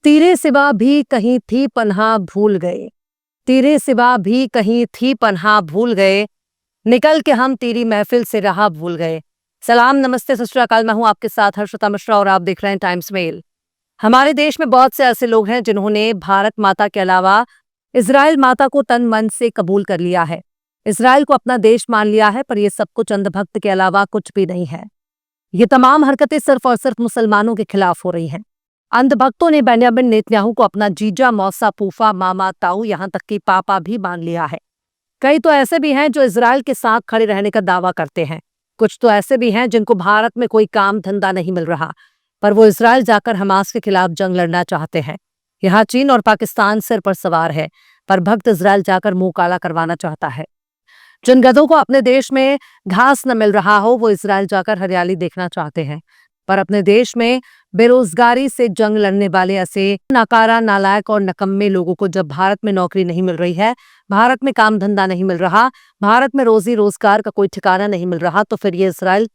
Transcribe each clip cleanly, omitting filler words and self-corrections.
तेरे सिवा भी कहीं थी पन्हा भूल गए। तेरे सिवा भी कहीं थी पन्हा भूल गए। निकल के हम तेरी महफिल से राह भूल गए। सलाम, नमस्ते, सत श्री अकाल। मैं हूं आपके साथ हर्षिता मिश्रा और आप देख रहे हैं टाइम्स मेल। हमारे देश में बहुत से ऐसे लोग हैं जिन्होंने भारत माता के अलावा इजराइल माता को तन मन से कबूल कर लिया है, इजराइल को अपना देश मान लिया है। पर यह सब कुछ अंधभक्त के अलावा कुछ भी नहीं है। ये तमाम हरकतें सिर्फ और सिर्फ मुसलमानों के खिलाफ हो रही हैं। अंधभक्तों ने बेंयामिन नेतन्याहू को अपना जीजा, मौसा, फूफा, मामा, ताऊ, यहां तक कि पापा भी मान लिया है। कई तो ऐसे भी हैं जो इजराइल के साथ खड़े रहने का दावा करते हैं। कुछ तो ऐसे भी हैं जिनको भारत में कोई काम धंधा नहीं मिल रहा, पर वो इजराइल जाकर हमास के खिलाफ जंग लड़ना चाहते हैं। यहाँ चीन और पाकिस्तान सिर पर सवार है, पर भक्त इजराइल जाकर मुंह काला करवाना चाहता है। जिन गधों को अपने देश में घास न मिल रहा हो, वो इजराइल जाकर हरियाली देखना चाहते हैं। पर अपने देश में बेरोजगारी से जंग लड़ने वाले ऐसे नाकारा, नालायक और नकम्मे लोगों को जब भारत में नौकरी नहीं मिल रही है, भारत में काम धंधा नहीं मिल रहा, भारत में रोजी रोजगार का कोई ठिकाना नहीं मिल रहा, तो फिर ये इजराइल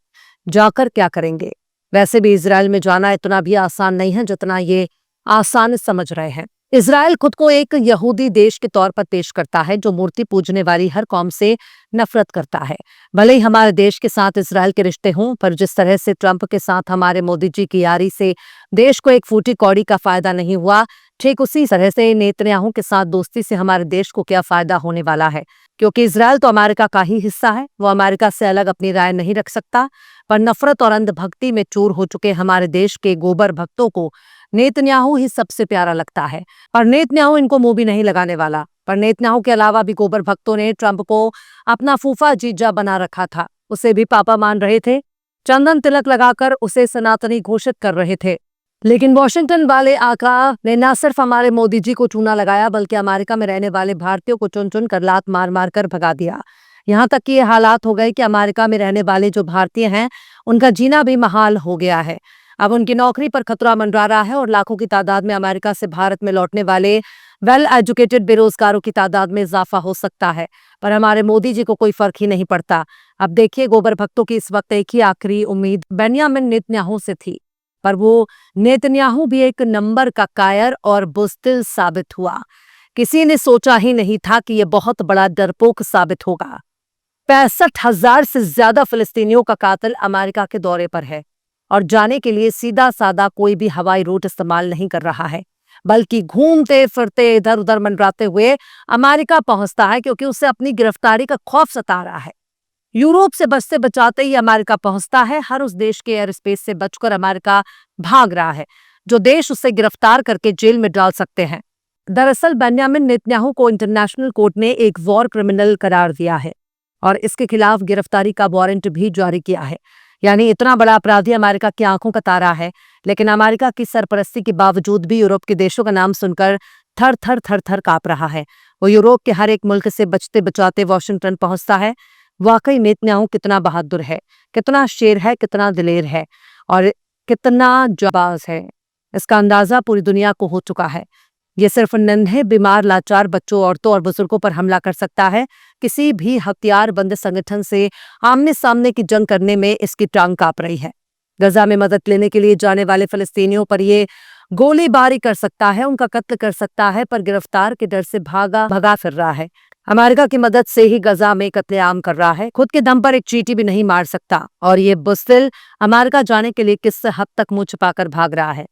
जाकर क्या करेंगे? वैसे भी इजराइल में जाना इतना भी आसान नहीं है जितना ये आसान समझ रहे हैं। इजराइल खुद को एक यहूदी देश के तौर पर पेश करता है जो मूर्ति पूजने वाली हर कौम से नफरत करता है। भले ही हमारे देश के साथ इजराइल के रिश्ते हों, पर जिस तरह से ट्रंप के साथ हमारे मोदी जी की यारी से देश को एक फूटी कौड़ी का फायदा नहीं हुआ, ठीक उसी तरह से नेतन्याहू के साथ दोस्ती से हमारे देश को क्या फायदा होने वाला है। क्योंकि इजराइल तो अमेरिका का ही हिस्सा है, वो अमेरिका से अलग अपनी राय नहीं रख सकता। पर नफरत और अंधभक्ति में चूर हो चुके हमारे देश के गोबर भक्तों को नेतन्याहू ही सबसे प्यारा लगता है। पर नेतन्याहू इनको मुंह भी नहीं लगाने वाला। पर नेतन्याहू के अलावा भी गोबर भक्तों ने ट्रंप को अपना फूफा जीजा बना रखा था, उसे भी पापा मान रहे थे, चंदन तिलक लगाकर उसे सनातनी घोषित कर रहे थे। लेकिन वॉशिंगटन वाले आका ने न सिर्फ हमारे मोदी जी को चूना लगाया, बल्कि अमेरिका में रहने वाले भारतीयों को चुन चुन कर लात मार मार कर भगा दिया। यहाँ तक कि ये हालात हो गए कि अमेरिका में रहने वाले जो भारतीय हैं, उनका जीना भी महाल हो गया है। अब उनकी नौकरी पर खतरा मंडरा रहा है और लाखों की तादाद में अमेरिका से भारत में लौटने वाले वेल एजुकेटेड बेरोजगारों की तादाद में इजाफा हो सकता है। पर हमारे मोदी जी को कोई फर्क ही नहीं पड़ता। अब देखिए, गोबर भक्तों की इस वक्त एक ही आखिरी उम्मीद बेंयामिन नेतन्याहू से थी, पर वो नेतन्याहू भी एक नंबर का कायर और बुज़दिल साबित हुआ। किसी ने सोचा ही नहीं था कि यह बहुत बड़ा डरपोक साबित होगा। 65,000 से ज्यादा फिलिस्तीनियों का कातिल अमेरिका के दौरे पर है और जाने के लिए सीधा साधा कोई भी हवाई रूट इस्तेमाल नहीं कर रहा है, बल्कि घूमते फिरते इधर उधर मंडराते हुए अमेरिका पहुंचता है, क्योंकि उसे अपनी गिरफ्तारी का खौफ सता रहा है। यूरोप से बचते बचाते ही अमेरिका पहुंचता है। हर उस देश के एयर स्पेस से बचकर अमेरिका भाग रहा है जो देश उसे गिरफ्तार करके जेल में डाल सकते हैं। दरअसल बेंयामिन नेतन्याहू को इंटरनेशनल कोर्ट ने एक वॉर क्रिमिनल करार दिया है और इसके खिलाफ गिरफ्तारी का वारंट भी जारी किया है। यानी इतना बड़ा अपराधी अमेरिका की आंखों का तारा है, लेकिन अमेरिका की सरपरस्ती के बावजूद भी यूरोप के देशों का नाम सुनकर थर थर थर थर कांप रहा है। वो यूरोप के हर एक मुल्क से बचते बचाते वॉशिंगटन पहुंचता है। वाकई नेतन्याहू कितना बहादुर है, कितना शेर है, कितना दिलेर है और कितना जाबाज है, इसका अंदाजा पूरी दुनिया को हो चुका है। ये सिर्फ नन्हे, बीमार, लाचार बच्चों, औरतों और बुजुर्गों पर हमला कर सकता है। किसी भी हथियारबंद संगठन से आमने सामने की जंग करने में इसकी टांग कांप रही है। गजा में मदद लेने के लिए जाने वाले फिलिस्तीनियों पर ये गोलीबारी कर सकता है, उनका कत्ल कर सकता है, पर गिरफ्तार के डर से भगा फिर रहा है। अमेरिका की मदद से ही गजा में कत्लेआम कर रहा है। खुद के दम पर एक चींटी भी नहीं मार सकता और ये बुज़दिल अमेरिका जाने के लिए किस हद तक मुंह छिपाकर भाग रहा है।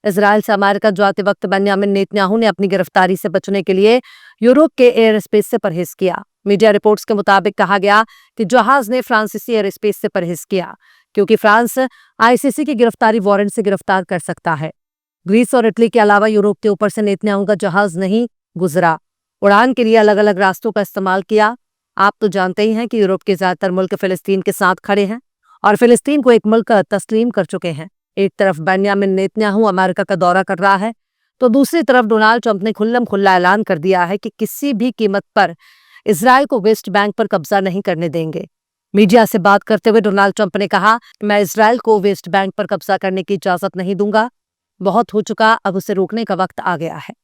इजराइल से अमेरिका जाते वक्त बेंयामिन नेतन्याहू ने अपनी गिरफ्तारी से बचने के लिए यूरोप के एयर स्पेस से परहेज किया। मीडिया रिपोर्ट्स के मुताबिक कहा गया कि जहाज ने फ्रांसीसी एयर स्पेस से परहेज किया, क्योंकि फ्रांस आईसीसी की गिरफ्तारी वारंट से गिरफ्तार कर सकता है। ग्रीस और इटली के अलावा यूरोप के ऊपर से नेतन्याहू का जहाज नहीं गुजरा। उड़ान के लिए अलग अलग रास्तों का इस्तेमाल किया। आप तो जानते ही हैं कि यूरोप के ज्यादातर मुल्क फिलिस्तीन के साथ खड़े हैं और फिलिस्तीन को एक मुल्क तस्लीम कर चुके हैं। एक तरफ बेंयामिन नेतन्याहू अमेरिका का दौरा कर रहा है, तो दूसरी तरफ डोनाल्ड ट्रंप ने खुल्लम खुल्ला ऐलान कर दिया है कि किसी भी कीमत पर इजराइल को वेस्ट बैंक पर कब्जा नहीं करने देंगे। मीडिया से बात करते हुए डोनाल्ड ट्रंप ने कहा, मैं इजराइल को वेस्ट बैंक पर कब्जा करने की इजाजत नहीं दूंगा। बहुत हो चुका, अब उसे रोकने का वक्त आ गया है।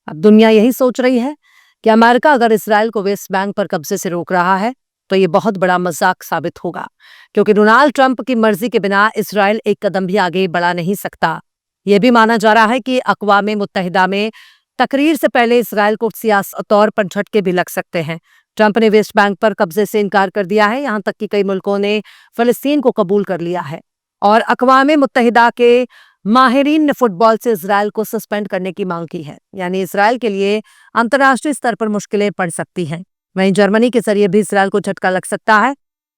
अब दुनिया यही सोच रही है कि अमेरिका अगर इजराइल को वेस्ट बैंक पर कब्जे से रोक रहा है तो ये बहुत बड़ा मजाक साबित होगा, क्योंकि डोनाल्ड ट्रंप की मर्जी के बिना इजराइल एक कदम भी आगे बढ़ा नहीं सकता। यह भी माना जा रहा है कि अक़वाम मुत्तहिदा में तकरीर से पहले इसराइल को सियासी तौर पर झटके भी लग सकते हैं। ट्रंप ने वेस्ट बैंक पर कब्जे से इनकार कर दिया है, यहां तक कि कई मुल्कों ने फलस्तीन को कबूल कर लिया है और अक़वाम मुत्तहिदा के माहिरीन ने फुटबॉल से इसराइल को सस्पेंड करने की मांग की है। यानी इसराइल के लिए अंतर्राष्ट्रीय स्तर पर मुश्किलें पड़ सकती हैं। वहीं जर्मनी के जरिए भी इसराइल को झटका लग सकता है।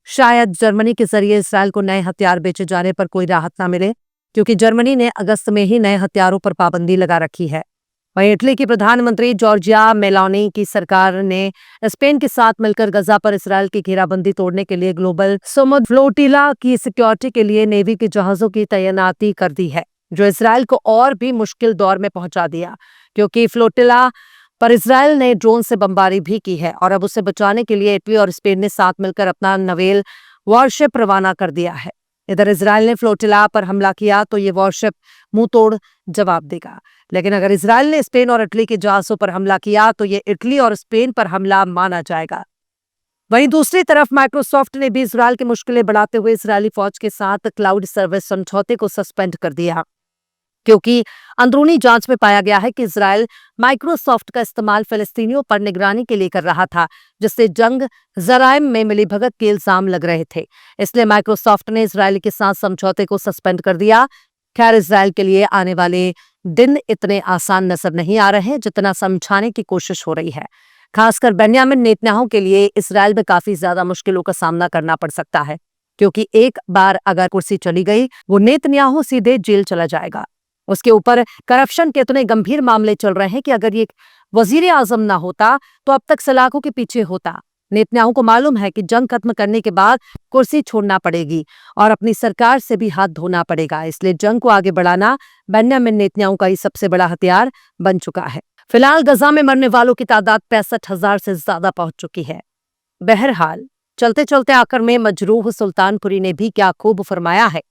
शायद जर्मनी के जरिए इसराइल को नए हथियार बेचे जाने पर कोई राहत ना मिले, क्योंकि जर्मनी ने अगस्त में ही नए हथियारों पर पाबंदी लगा रखी है। वहीं इटली की प्रधानमंत्री जॉर्जिया मेलोनी की सरकार ने स्पेन के साथ मिलकर गजा पर इसराइल की घेराबंदी तोड़ने के लिए ग्लोबल समुद्र फ्लोटिला की सिक्योरिटी के लिए नेवी के जहाजों की तैनाती कर दी है, जो इसराइल को और भी मुश्किल दौर में पहुंचा दिया, क्योंकि फ्लोटिला पर इसराइल ने ड्रोन से बमबारी भी की है और अब उसे बचाने के लिए इटली और स्पेन ने साथ मिलकर अपना नवेल वॉरशिप रवाना कर दिया है। इधर इसराइल ने फ्लोटिला पर हमला किया तो ये वॉरशिप मुंह तोड़ जवाब देगा, लेकिन अगर इसराइल ने स्पेन और इटली के जहाजों पर हमला किया तो ये इटली और स्पेन पर हमला माना जाएगा। वहीं दूसरी तरफ माइक्रोसॉफ्ट ने भी इसराइल की मुश्किलें बढ़ाते हुए इजरायली फौज के साथ क्लाउड सर्विस समझौते को सस्पेंड कर दिया, क्योंकि अंदरूनी जांच में पाया गया है कि इसराइल माइक्रोसॉफ्ट का इस्तेमाल फिलिस्तीनियों पर निगरानी के लिए कर रहा था, जिससे जंग जराइम में मिलीभगत के इल्जाम लग रहे थे। इसलिए माइक्रोसॉफ्ट ने इसराइल के साथ समझौते को सस्पेंड कर दिया। खैर, इसराइल के लिए आने वाले दिन इतने आसान नजर नहीं आ रहे जितना समझाने की कोशिश हो रही है। खासकर बेन्यामिन नेतन्याहू के लिए इसराइल में काफी ज्यादा मुश्किलों का सामना करना पड़ सकता है, क्योंकि एक बार अगर कुर्सी चली गई वो नेतन्याहू सीधे जेल चला जाएगा। उसके ऊपर करप्शन के इतने गंभीर मामले चल रहे हैं कि अगर ये वजीर आजम ना होता तो अब तक सलाखों के पीछे होता। नेतन्याहू को मालूम है कि जंग खत्म करने के बाद कुर्सी छोड़ना पड़ेगी और अपनी सरकार से भी हाथ धोना पड़ेगा, इसलिए जंग को आगे बढ़ाना बेन्यामिन नेतन्याहू का ही सबसे बड़ा हथियार बन चुका है। फिलहाल गजा में मरने वालों की तादाद 65,000 से ज्यादा पहुंच चुकी है। बहरहाल, चलते चलते आखिर में मजरूह सुल्तानपुरी ने भी क्या खूब फरमाया है,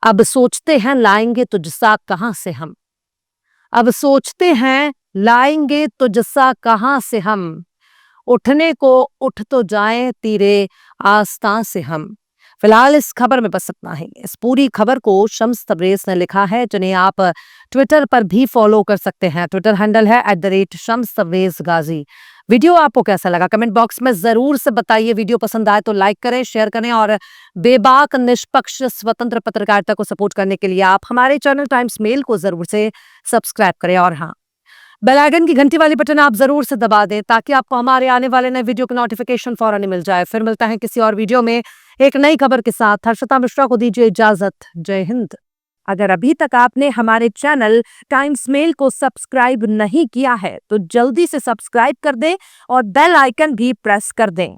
अब सोचते हैं लाएंगे तुझसा कहां से हम, अब सोचते हैं लाएंगे तुझसा कहां से हम, उठने को उठ तो जाएं तीरे आस्तां से हम। फिलहाल इस खबर में बस इतना ही। इस पूरी खबर को शम्स तबरेज ने लिखा है, जिन्हें आप ट्विटर पर भी फॉलो कर सकते हैं। ट्विटर हैंडल है @शम्स तबरेज गाजी। वीडियो आपको कैसा लगा कमेंट बॉक्स में जरूर से बताइए। वीडियो पसंद आए तो लाइक करें, शेयर करें और बेबाक निष्पक्ष स्वतंत्र पत्रकारिता को सपोर्ट करने के लिए आप हमारे चैनल टाइम्स मेल को जरूर से सब्सक्राइब करें और हाँ, बेल आइकन की घंटी वाली बटन आप जरूर से दबा दें ताकि आपको हमारे आने वाले नए वीडियो का नोटिफिकेशन फौरन मिल जाए। फिर मिलता है किसी और वीडियो में एक नई खबर के साथ। हर्षिता मिश्रा को दीजिए इजाजत। जय हिंद। अगर अभी तक आपने हमारे चैनल टाइम्स मेल को सब्सक्राइब नहीं किया है तो जल्दी से सब्सक्राइब कर दें और बेल आइकन भी प्रेस कर दें।